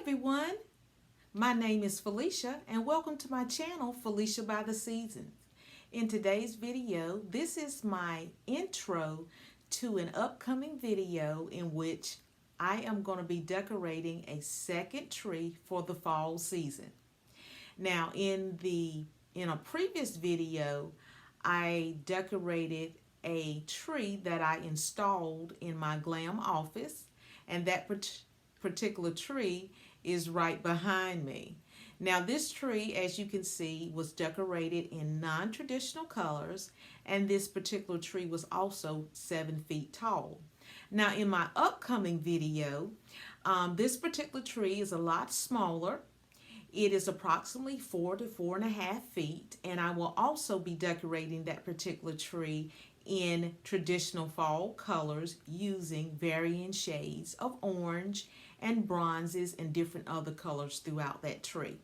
everyone, my name is Felicia and welcome to my channel Felicia by the Seasons. In today's video, this is my intro to an upcoming video in which I am going to be decorating a second tree for the fall season. Now in a previous video, I decorated a tree that I installed in my glam office, and that particular tree is right behind me. Now this tree, as you can see, was decorated in non-traditional colors, and this particular tree was also 7 feet tall. Now in my upcoming video, this particular tree is a lot smaller. It is approximately 4 to 4.5 feet, and I will also be decorating that particular tree in traditional fall colors using varying shades of orange and bronzes and different other colors throughout that tree.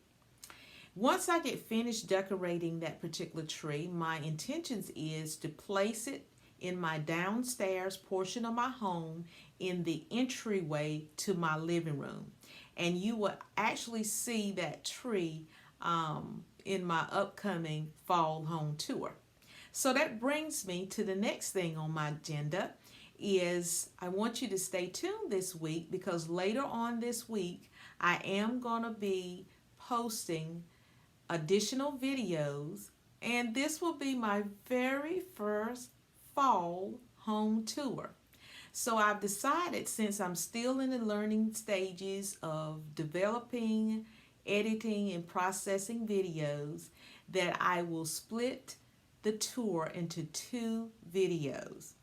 Once I get finished decorating that particular tree, my intentions is to place it in my downstairs portion of my home in the entryway to my living room. And you will actually see that tree in my upcoming fall home tour. So that brings me to the next thing on my agenda is I want you to stay tuned this week, because later on this week I am going to be posting additional videos, and this will be my very first fall home tour. So I've decided, since I'm still in the learning stages of developing, editing, and processing videos, that I will split the tour into 2 videos.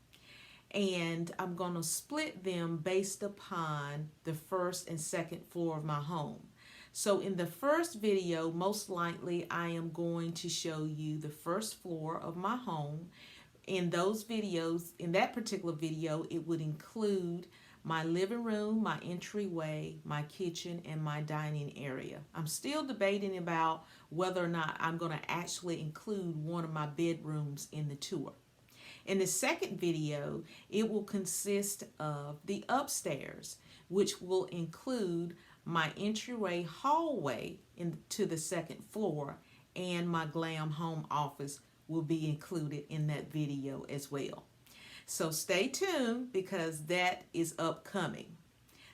And I'm going to split them based upon the first and second floor of my home. So in the first video, most likely I am going to show you the first floor of my home. In those videos, in that particular video, it would include my living room, my entryway, my kitchen, and my dining area. I'm still debating about whether or not I'm going to actually include one of my bedrooms in the tour. In the second video, it will consist of the upstairs, which will include my entryway hallway into the second floor, and my glam home office will be included in that video as well. So stay tuned, because that is upcoming.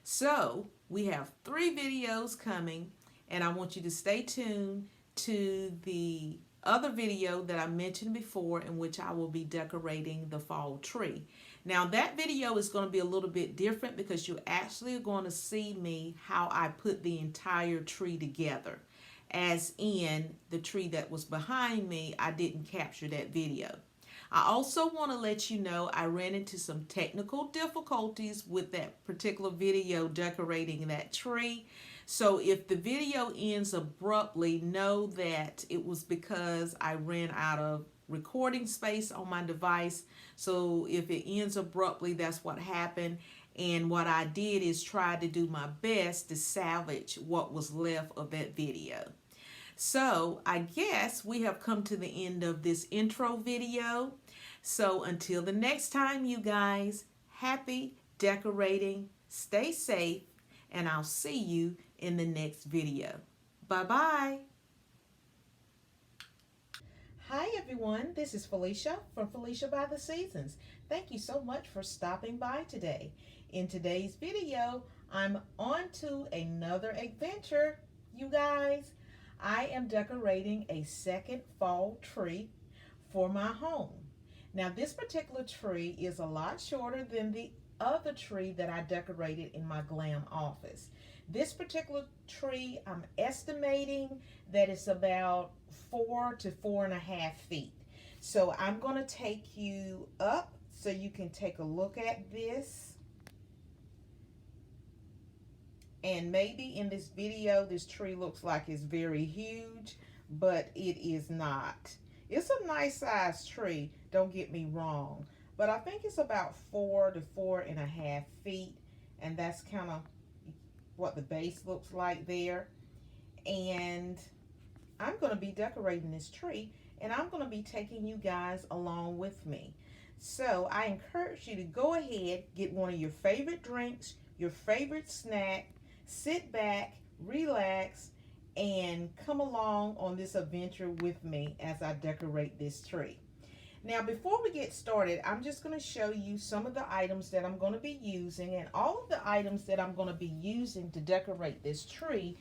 So we have 3 videos coming, and I want you to stay tuned to the other video that I mentioned before, in which I will be decorating the fall tree. Now that video is going to be a little bit different, because you're actually going to see me how I put the entire tree together. As in the tree that was behind me, I didn't capture that video. I also want to let you know I ran into some technical difficulties with that particular video decorating that tree. So if the video ends abruptly, know that it was because I ran out of recording space on my device. So if it ends abruptly, that's what happened. And what I did is try to do my best to salvage what was left of that video. So I guess we have come to the end of this intro video. So until the next time, you guys, happy decorating, stay safe, and I'll see you in the next video. Bye-bye. Hi everyone, this is Felicia from Felicia by the Seasons. Thank you so much for stopping by today. In today's video, I'm on to another adventure, you guys. I am decorating a second fall tree for my home. Now this particular tree is a lot shorter than the other tree that I decorated in my glam office. This particular tree, I'm estimating that it's about 4 to 4.5 feet. So I'm going to take you up so you can take a look at this. And maybe in this video, this tree looks like it's very huge, but it is not. It's a nice sized tree, don't get me wrong, but I think it's about 4 to 4.5 feet, and that's kind of what the base looks like there. And I'm going to be decorating this tree, and I'm going to be taking you guys along with me. So I encourage you to go ahead, get one of your favorite drinks, your favorite snack, sit back, relax, and come along on this adventure with me as I decorate this tree. Now, before we get started, I'm just going to show you some of the items that I'm going to be using, and all of the items that I'm going to be using to decorate this tree.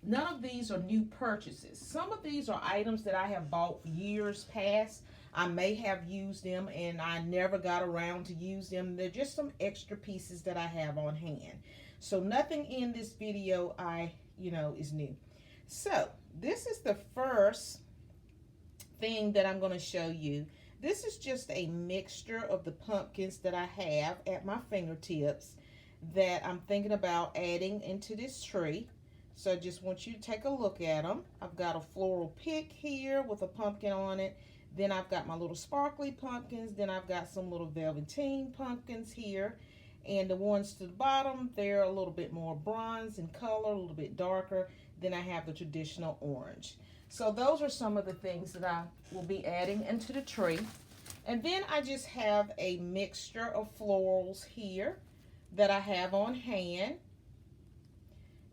None of these are new purchases. Some of these are items that I have bought years past. I may have used them and I never got around to use them. They're just some extra pieces that I have on hand. So nothing in this video is new. So this is the first thing that I'm going to show you. This is just a mixture of the pumpkins that I have at my fingertips that I'm thinking about adding into this tree. So I just want you to take a look at them. I've got a floral pick here with a pumpkin on it. Then I've got my little sparkly pumpkins. Then I've got some little velveteen pumpkins here. And the ones to the bottom, they're a little bit more bronze in color, a little bit darker. Then I have the traditional orange. So those are some of the things that I will be adding into the tree. And then I just have a mixture of florals here that I have on hand.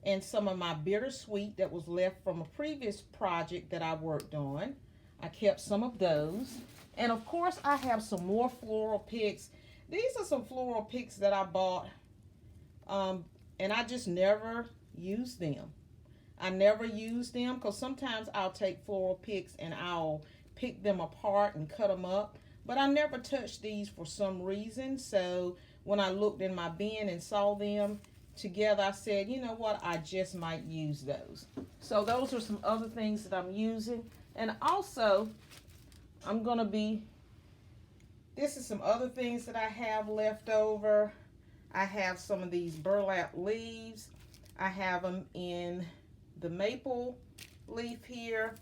And some of my bittersweet that was left from a previous project that I worked on. I kept some of those. And of course, I have some more floral picks. These are some floral picks that I bought, and I just never used them. I never use them because sometimes I'll take floral picks and I'll pick them apart and cut them up. But I never touched these for some reason. So when I looked in my bin and saw them together, I said, you know what, I just might use those. So those are some other things that I'm using. And also, this is some other things that I have left over. I have some of these burlap leaves. I have them in the maple leaf here.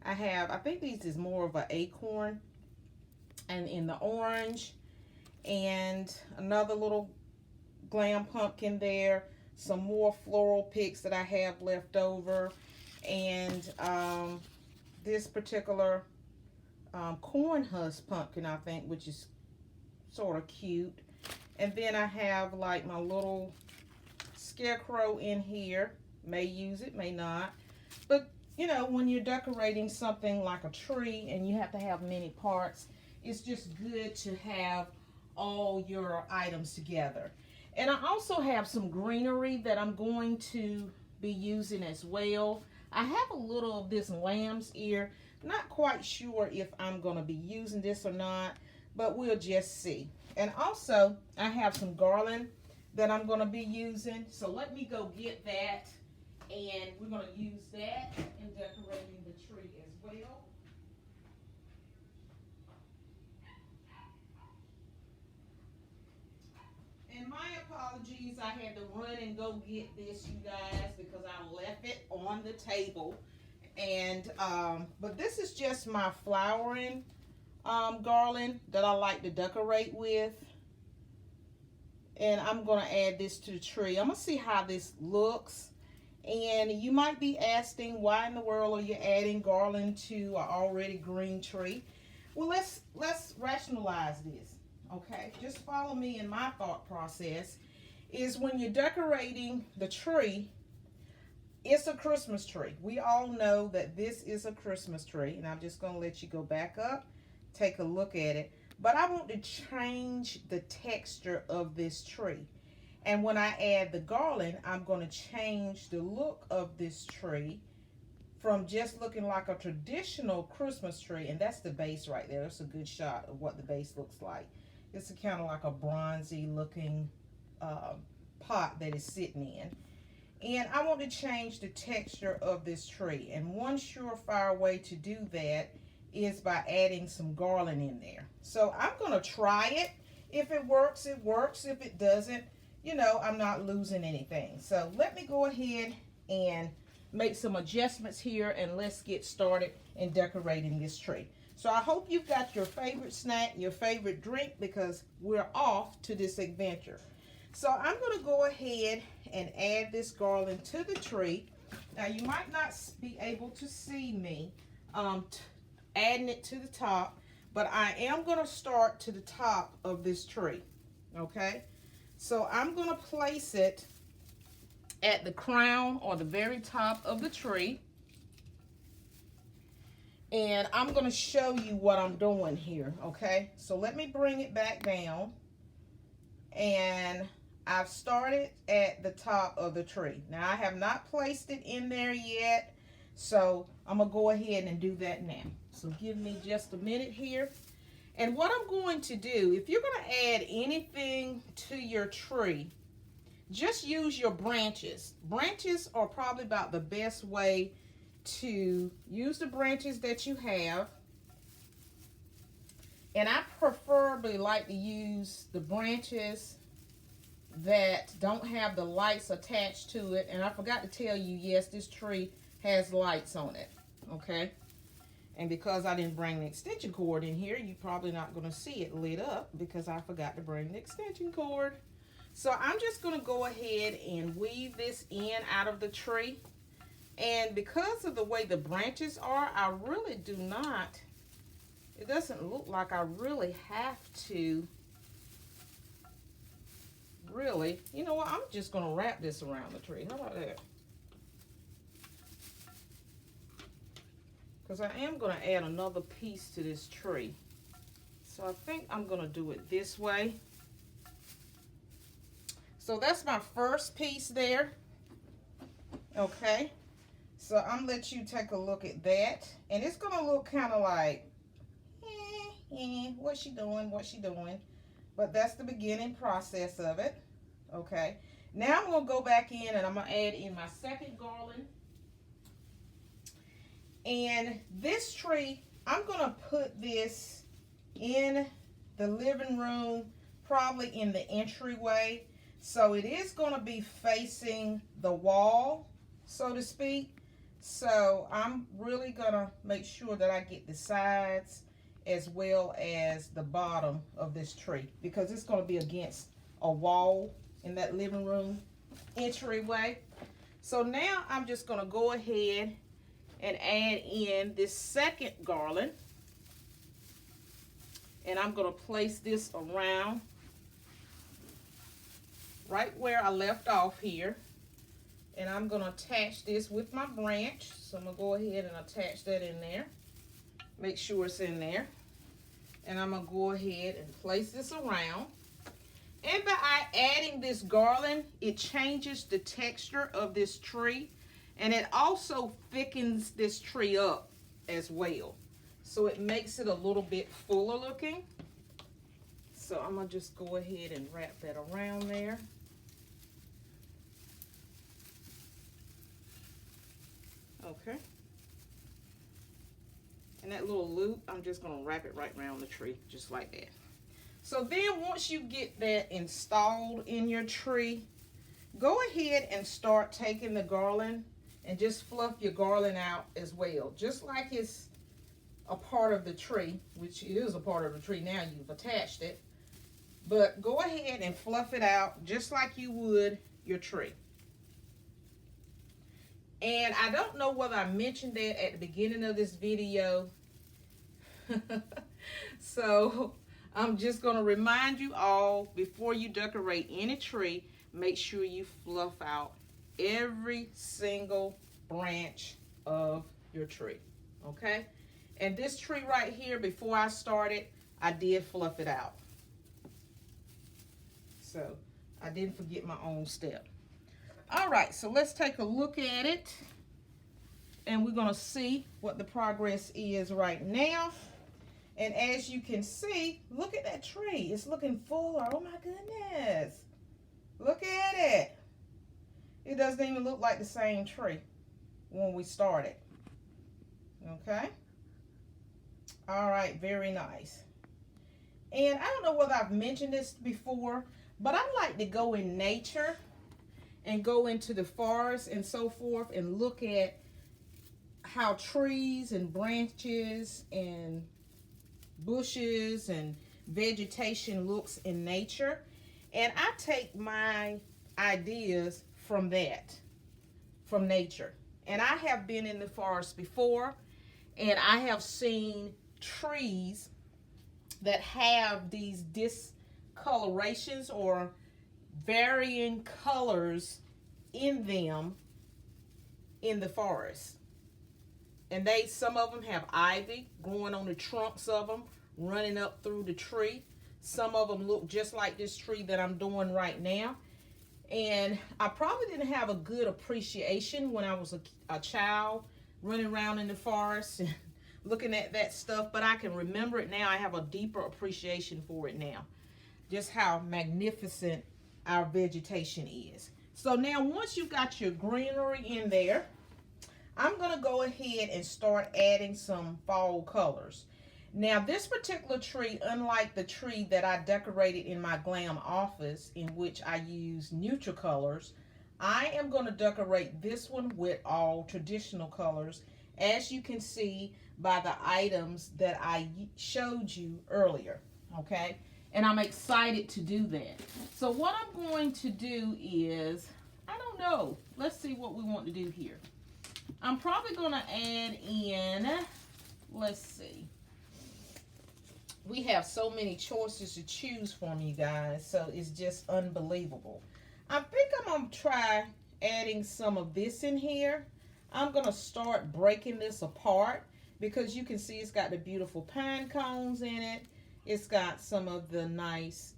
I think these is more of an acorn, and in the orange, and another little glam pumpkin there, some more floral picks that I have left over, and this particular corn husk pumpkin, I think, which is sort of cute. And then I have like my little scarecrow in here. May use it, may not. But you know, when you're decorating something like a tree and you have to have many parts, it's just good to have all your items together. And I also have some greenery that I'm going to be using as well. I have a little of this lamb's ear. Not quite sure if I'm going to be using this or not, but we'll just see. And also, I have some garland that I'm going to be using. So let me go get that, and we're going to use that in decorating the tree as well. And my apologies, I had to run and go get this, you guys, because I left it on the table. And but this is just my flowering garland that I like to decorate with. And I'm going to add this to the tree. I'm going to see how this looks. And you might be asking, why in the world are you adding garland to an already green tree? Well, let's rationalize this. Okay, just follow me in my thought process. Is when you're decorating the tree, it's a Christmas tree. We all know that this is a Christmas tree, and I'm just going to let you go back up, take a look at it. But I want to change the texture of this tree. And when I add the garland, I'm going to change the look of this tree from just looking like a traditional Christmas tree. And that's the base right there. That's a good shot of what the base looks like. It's kind of like a bronzy looking pot that is sitting in. And I want to change the texture of this tree. And one surefire way to do that is by adding some garland in there. So I'm going to try it. If it works, it works. If it doesn't, you know, I'm not losing anything. So let me go ahead and make some adjustments here, and let's get started in decorating this tree. So I hope you've got your favorite snack, your favorite drink, because we're off to this adventure. So I'm going to go ahead and add this garland to the tree. Now you might not be able to see me adding it to the top, but I am going to start to the top of this tree. Okay, so I'm going to place it at the crown or the very top of the tree. And I'm going to show you what I'm doing here, okay? So let me bring it back down. And I've started at the top of the tree. Now, I have not placed it in there yet, so I'm going to go ahead and do that now. So give me just a minute here. And what I'm going to do, if you're going to add anything to your tree, just use your branches. Branches are probably about the best way to use the branches that you have. And I preferably like to use the branches that don't have the lights attached to it. And I forgot to tell you, yes, this tree has lights on it, okay? And because I didn't bring the extension cord in here, you're probably not going to see it lit up because I forgot to bring the extension cord. So I'm just going to go ahead and weave this in out of the tree. And because of the way the branches are, I really do not, it doesn't look like I really have to really, you know what, I'm just going to wrap this around the tree. How about that? Because I am going to add another piece to this tree. So I think I'm going to do it this way. So that's my first piece there. Okay. So I'm going to let you take a look at that. And it's going to look kind of like, what's she doing? What's she doing? But that's the beginning process of it. Okay. Now I'm going to go back in and I'm going to add in my second garland. And this tree, I'm going to put this in the living room, probably in the entryway. So it is going to be facing the wall, so to speak. So I'm really going to make sure that I get the sides as well as the bottom of this tree, because it's going to be against a wall in that living room entryway. So now I'm just going to go ahead and add in this second garland. And I'm going to place this around right where I left off here. And I'm going to attach this with my branch. So I'm going to go ahead and attach that in there. Make sure it's in there. And I'm going to go ahead and place this around. And by adding this garland, it changes the texture of this tree. And it also thickens this tree up as well. So it makes it a little bit fuller looking. So I'm going to just go ahead and wrap that around there. Okay. And that little loop, I'm just going to wrap it right around the tree, just like that. So then once you get that installed in your tree, go ahead and start taking the garland and just fluff your garland out as well. Just like it's a part of the tree, which it is a part of the tree now, you've attached it. But go ahead and fluff it out just like you would your tree. And I don't know whether I mentioned that at the beginning of this video. So I'm just going to remind you all, before you decorate any tree, make sure you fluff out every single branch of your tree. Okay? And this tree right here, before I started, I did fluff it out. So I didn't forget my own step. All right, so let's take a look at it. And we're going to see what the progress is right now. And as you can see, look at that tree. It's looking fuller. Oh my goodness. Look at it. It doesn't even look like the same tree when we started. Okay. All right, very nice. And I don't know whether I've mentioned this before, but I like to go in nature and go into the forest and so forth and look at how trees and branches and bushes and vegetation looks in nature. And I take my ideas from that, from nature. And I have been in the forest before, and I have seen trees that have these discolorations or varying colors in them in the forest. And some of them have ivy growing on the trunks of them, running up through the tree. Some of them look just like this tree that I'm doing right now. And I probably didn't have a good appreciation when I was a child running around in the forest and looking at that stuff, but I can remember it now. I have a deeper appreciation for it now. Just how magnificent our vegetation is. So now once you've got your greenery in there, I'm going to go ahead and start adding some fall colors. Now this particular tree, unlike the tree that I decorated in my glam office, in which I use neutral colors, I am going to decorate this one with all traditional colors, as you can see by the items that I showed you earlier, okay? And I'm excited to do that. So what I'm going to do is, I don't know, let's see what we want to do here. I'm probably going to add in, let's see. We have so many choices to choose from, you guys, so it's just unbelievable. I think I'm going to try adding some of this in here. I'm going to start breaking this apart because you can see it's got the beautiful pine cones in it. It's got some of the nice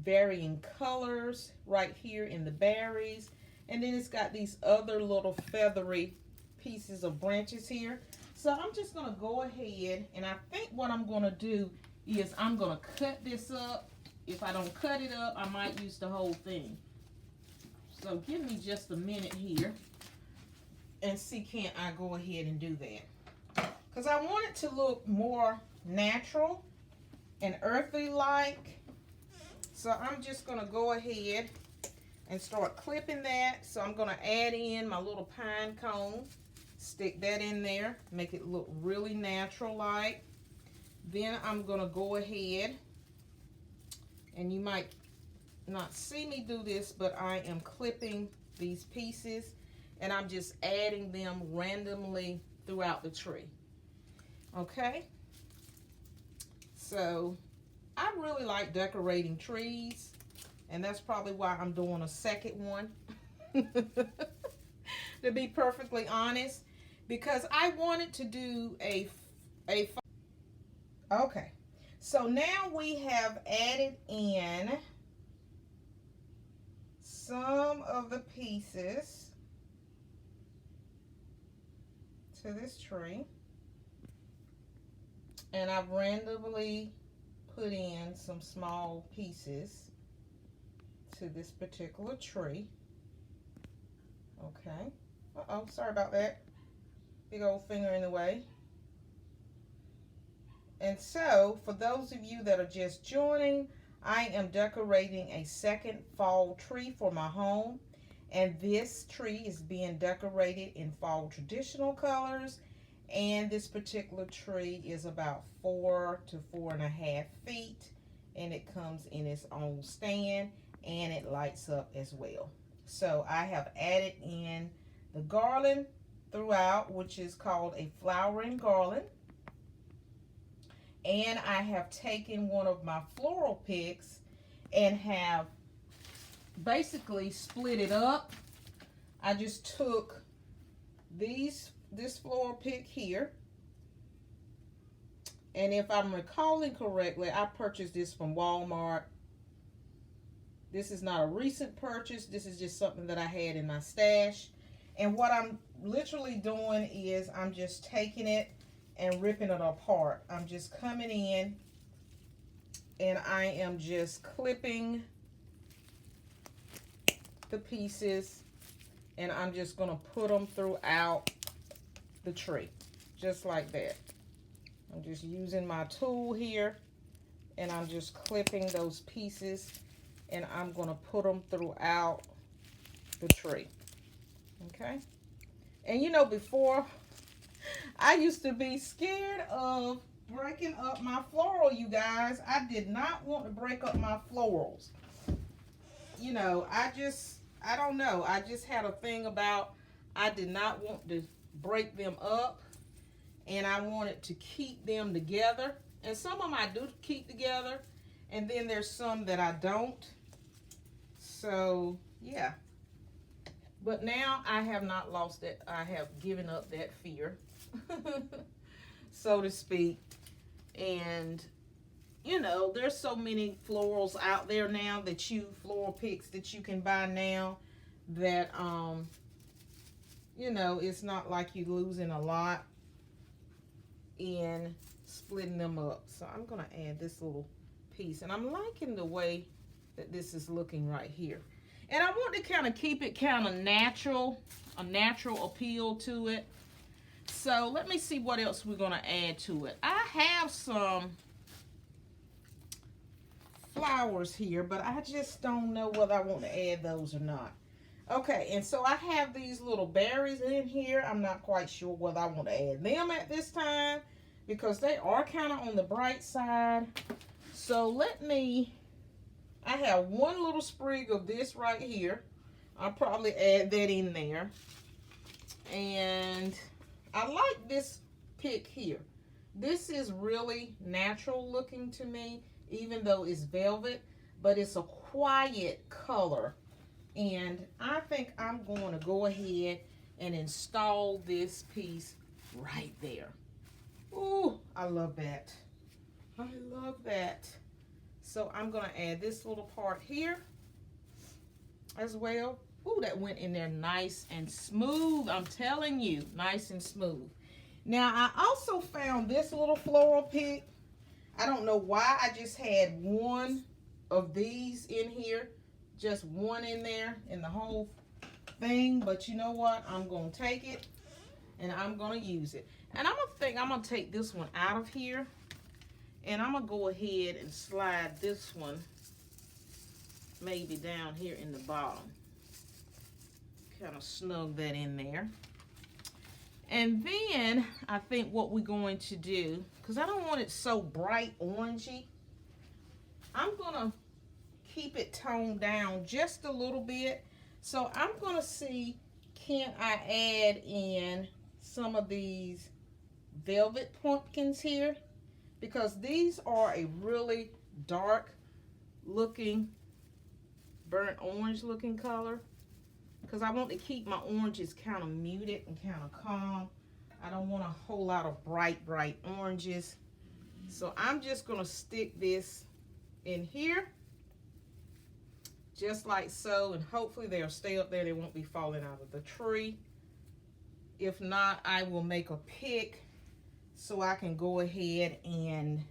varying colors right here in the berries. And then it's got these other little feathery pieces of branches here. So I'm just going to go ahead, and I think what I'm going to do is I'm going to cut this up. If I don't cut it up, I might use the whole thing. So give me just a minute here and see, can I go ahead and do that? Because I want it to look more natural and earthy like. So I'm just going to go ahead and start clipping that. So I'm going to add in my little pine cone, stick that in there, make it look really natural like. Then I'm going to go ahead, and you might not see me do this, but I am clipping these pieces and I'm just adding them randomly throughout the tree. Okay, so I really like decorating trees, and that's probably why I'm doing a second one. To be perfectly honest, because I wanted to do okay, so now we have added in some of the pieces to this tree, and I've randomly put in some small pieces to this particular tree. Okay. Uh-oh, sorry about that. Big old finger in the way. And so, for those of you that are just joining, I am decorating a second fall tree for my home. And this tree is being decorated in fall traditional colors. And this particular tree is about 4 to 4.5 feet. And it comes in its own stand, and it lights up as well. So I have added in the garland throughout, which is called a flowering garland. And I have taken one of my floral picks and have basically split it up. I just took this floral pick here, and if I'm recalling correctly, I purchased this from Walmart. This is not a recent purchase. This is just something that I had in my stash. And what I'm literally doing is I'm just taking it and ripping it apart. I'm just coming in and I am just clipping the pieces, and I'm just going to put them throughout the tree, just like that. I'm just using my tool here, and I'm just clipping those pieces, and I'm going to put them throughout the tree. Okay? And you know, before, I used to be scared of breaking up my floral, you guys. I did not want to break up my florals. You know, I don't know. I just had a thing about, I did not want to break them up, and I wanted to keep them together. And some of them I do keep together, and then there's some that I don't. So, yeah. But now I have not lost it. I have given up that fear, so to speak. And, you know, there's so many florals out there now that floral picks that you can buy now that, you know, it's not like you're losing a lot in splitting them up. So I'm going to add this little piece. And I'm liking the way that this is looking right here. And I want to kind of keep it kind of natural, a natural appeal to it. So let me see what else we're going to add to it. I have some flowers here, but I just don't know whether I want to add those or not. Okay, and so I have these little berries in here. I'm not quite sure whether I want to add them at this time because they are kind of on the bright side. So I have one little sprig of this right here. I'll probably add that in there. And I like this pick here. This is really natural looking to me, even though it's velvet, but it's a quiet color. And I think I'm going to go ahead and install this piece right there. Ooh, I love that. I love that. So I'm going to add this little part here as well. Ooh, that went in there nice and smooth. I'm telling you, nice and smooth. Now, I also found this little floral pick. I don't know why. I just had one of these in here. Just one in there in the whole thing. But you know what? I'm going to take it and I'm going to use it. And I'm going to take this one out of here. And I'm going to go ahead and slide this one maybe down here in the bottom. Kind of snug that in there. And then I think what we're going to do, because I don't want it so bright orangey, I'm going to keep it toned down just a little bit. So I'm going to see, can I add in some of these velvet pumpkins here? Because these are a really dark looking, burnt orange looking color. Because I want to keep my oranges kind of muted and kind of calm. I don't want a whole lot of bright oranges. So I'm just going to stick this in here. Just like so. And hopefully they'll stay up there. They won't be falling out of the tree. If not, I will make a pick so I can go ahead and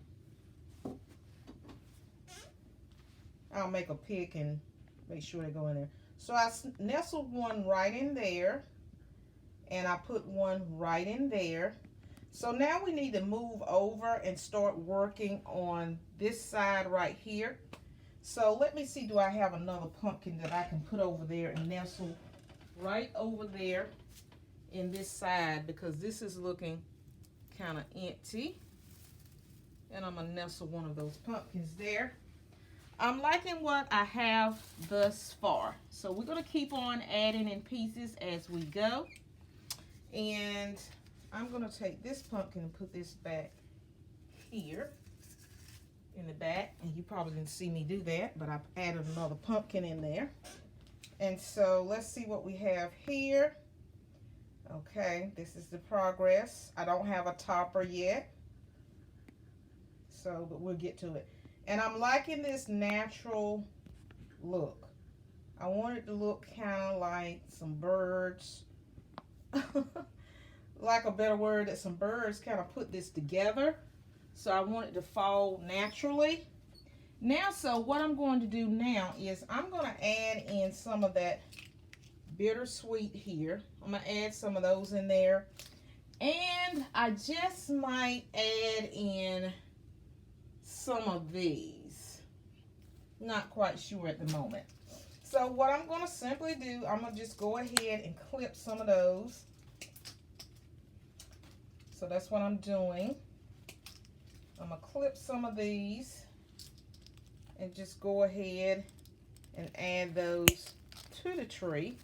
I'll make a pick and make sure they go in there. So I nestled one right in there, and I put one right in there. So now we need to move over and start working on this side right here. So let me see, do I have another pumpkin that I can put over there and nestle right over there in this side, because this is looking kind of empty. And I'm going to nestle one of those pumpkins there. I'm liking what I have thus far. So we're going to keep on adding in pieces as we go. And I'm going to take this pumpkin and put this back here in the back. And you probably didn't see me do that, but I've added another pumpkin in there. And so let's see what we have here. Okay, this is the progress. I don't have a topper yet. So, but we'll get to it. And I'm liking this natural look. I want it to look kind of like some birds. Like a better word, that some birds kind of put this together. So I want it to fall naturally. Now, so what I'm going to do now is I'm going to add in some of that bittersweet here. I'm going to add some of those in there. And I just might add in some of these. Not quite sure at the moment. So what I'm going to simply do, I'm going to just go ahead and clip some of those. So that's what I'm doing. I'm going to clip some of these and just go ahead and add those to the tree.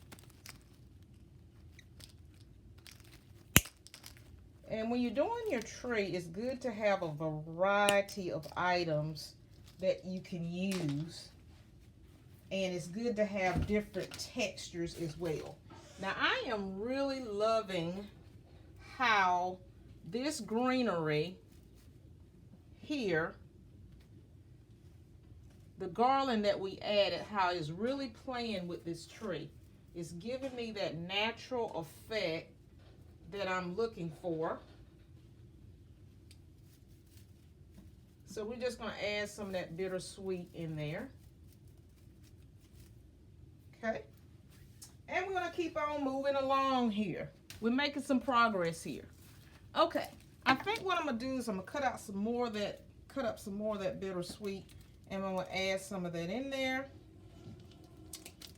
And when you're doing your tree, it's good to have a variety of items that you can use. And it's good to have different textures as well. Now I am really loving how this greenery here, the garland that we added, how it's really playing with this tree. It's giving me that natural effect that I'm looking for. So we're just going to add some of that bittersweet in there. Okay. And we're going to keep on moving along here. We're making some progress here. Okay. I think what I'm going to do is I'm going to cut up some more of that bittersweet, and I'm going to add some of that in there.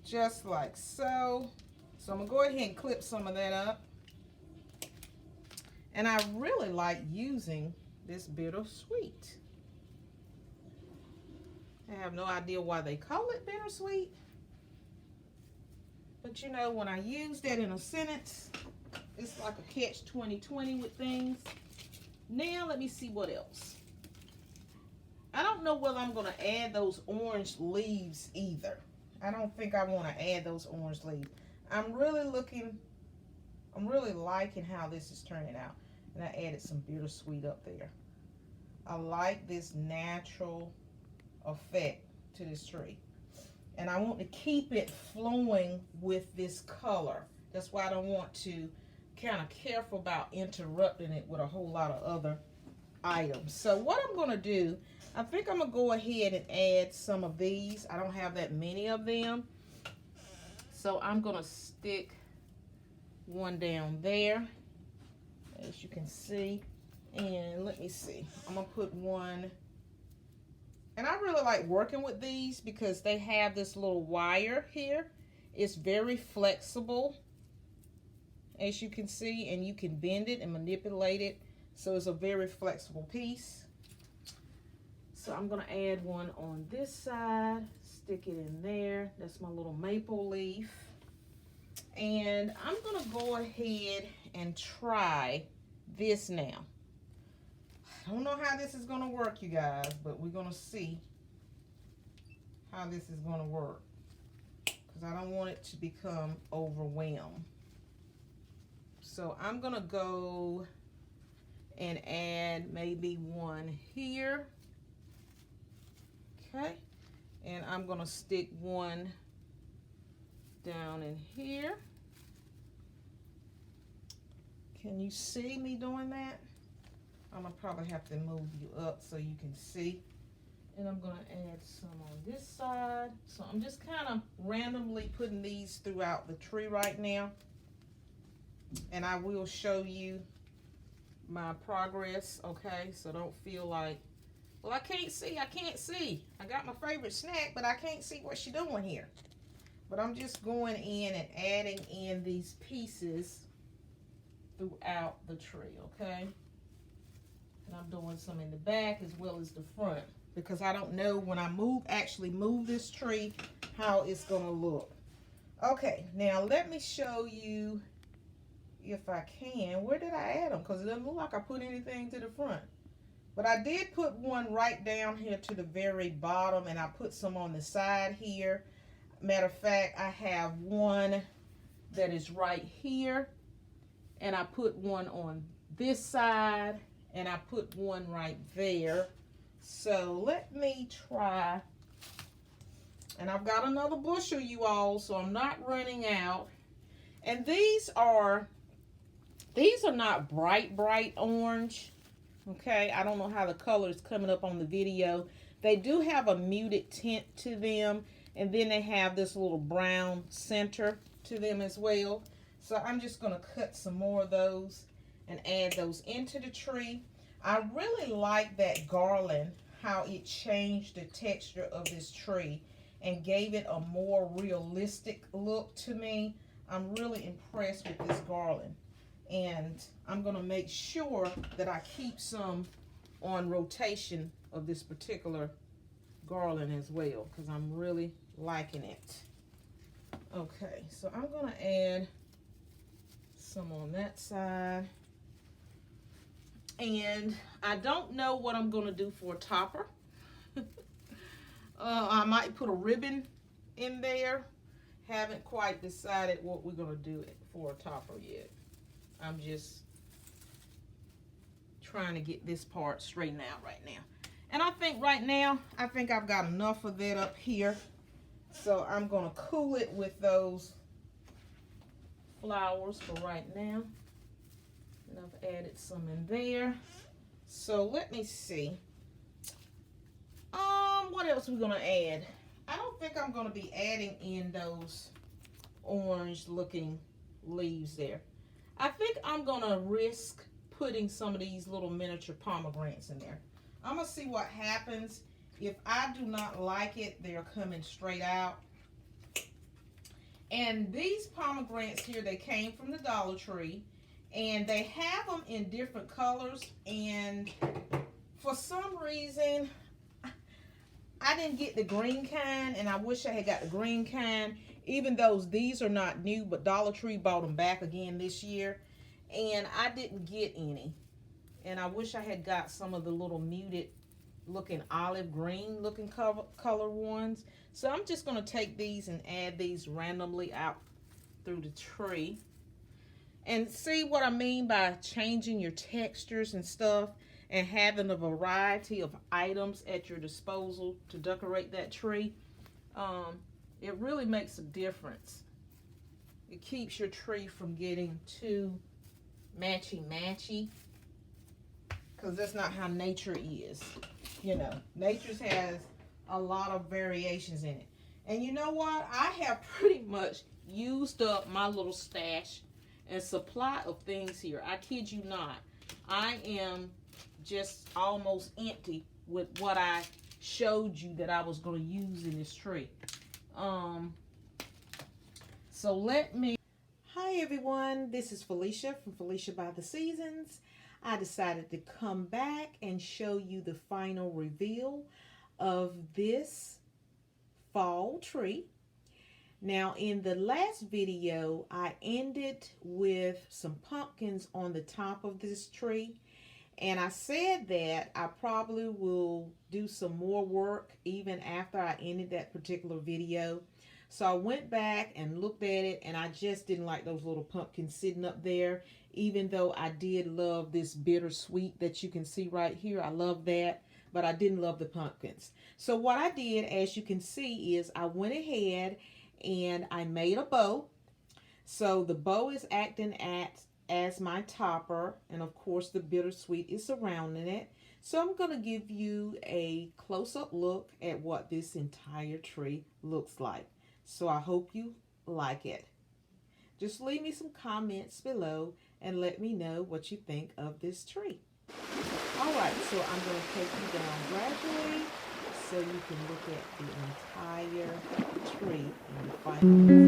Just like so. So I'm going to go ahead and clip some of that up. And I really like using this bittersweet. I have no idea why they call it bittersweet. But you know, when I use that in a sentence, it's like a catch-20 with things. Now let me see what else. I don't know whether I'm going to add those orange leaves either. I don't think I want to add those orange leaves. I'm really liking how this is turning out. And I added some bittersweet up there. I like this natural effect to this tree, and I want to keep it flowing with this color. That's why I don't want to kind of careful about interrupting it with a whole lot of other items. So what I'm going to do, I think I'm going to go ahead and add some of these. I don't have that many of them, so I'm going to stick one down there, as you can see. And let me see, I'm going to put one. And I really like working with these because they have this little wire here. It's very flexible, as you can see, and you can bend it and manipulate it. So it's a very flexible piece. So I'm going to add one on this side, stick it in there. That's my little maple leaf. And I'm going to go ahead and try this now. I don't know how this is going to work, you guys, but we're going to see how this is going to work, because I don't want it to become overwhelmed. So I'm going to go and add maybe one here. Okay. And I'm going to stick one down in here. Can you see me doing that? I'm going to probably have to move you up so you can see. And I'm going to add some on this side. So I'm just kind of randomly putting these throughout the tree right now. And I will show you my progress, okay? So don't feel like, well, I can't see. I can't see. I got my favorite snack, but I can't see what she's doing here. But I'm just going in and adding in these pieces throughout the tree, okay? And I'm doing some in the back as well as the front, because I don't know when I actually move this tree how it's gonna look. Okay, now let me show you, if I can, where did I add them? Because it doesn't look like I put anything to the front. But I did put one right down here to the very bottom, and I put some on the side here. Matter of fact, I have one that is right here, and I put one on this side, and I put one right there. So let me try. And I've got another bushel, you all, so I'm not running out. And these are not bright orange. Okay, I don't know how the color is coming up on the video. They do have a muted tint to them, and then they have this little brown center to them as well. So I'm just going to cut some more of those and add those into the tree. I really like that garland, how it changed the texture of this tree and gave it a more realistic look to me. I'm really impressed with this garland. And I'm going to make sure that I keep some on rotation of this particular garland as well, because I'm really liking it. Okay, so I'm going to add some on that side. And I don't know what I'm going to do for a topper. I might put a ribbon in there Haven't quite decided what we're going to do it for a topper yet. I'm just trying to get this part straightened out right now. And I think right now, I think I've got enough of that up here. So I'm going to cool it with those flowers for right now. And I've added some in there. So let me see. What else are we going to add? I don't think I'm going to be adding in those orange looking leaves there. I think I'm going to risk putting some of these little miniature pomegranates in there. I'm going to see what happens. If I do not like it, they're coming straight out. And these pomegranates here, they came from the Dollar Tree. And they have them in different colors. And for some reason, I didn't get the green kind. And I wish I had got the green kind. Even though these are not new, but Dollar Tree bought them back again this year. And I didn't get any. And I wish I had got some of the little muted looking olive green looking color ones. So I'm just going to take these and add these randomly out through the tree. And see what I mean by changing your textures and stuff and having a variety of items at your disposal to decorate that tree. It really makes a difference. It keeps your tree from getting too matchy-matchy, because that's not how nature is. You know, nature has a lot of variations in it. And you know what? I have pretty much used up my little stash and supply of things here. I kid you not. I am just almost empty with what I showed you that I was going to use in this tree. So let me... Hi everyone, this is Felicia from Felicia by the Seasons. I decided to come back and show you the final reveal of this fall tree. Now in the last video, I ended with some pumpkins on the top of this tree. And I said that I probably will do some more work even after I ended that particular video. So I went back and looked at it, and I just didn't like those little pumpkins sitting up there, even though I did love this bittersweet that you can see right here. I love that, but I didn't love the pumpkins. So what I did, as you can see, is I went ahead and I made a bow. So the bow is acting as my topper, and of course the bittersweet is surrounding it. So I'm going to give you a close-up look at what this entire tree looks like. So I hope you like it. Just leave me some comments below and let me know what you think of this tree. Alright, so I'm going to take you down gradually so you can look at the entire tree in the final.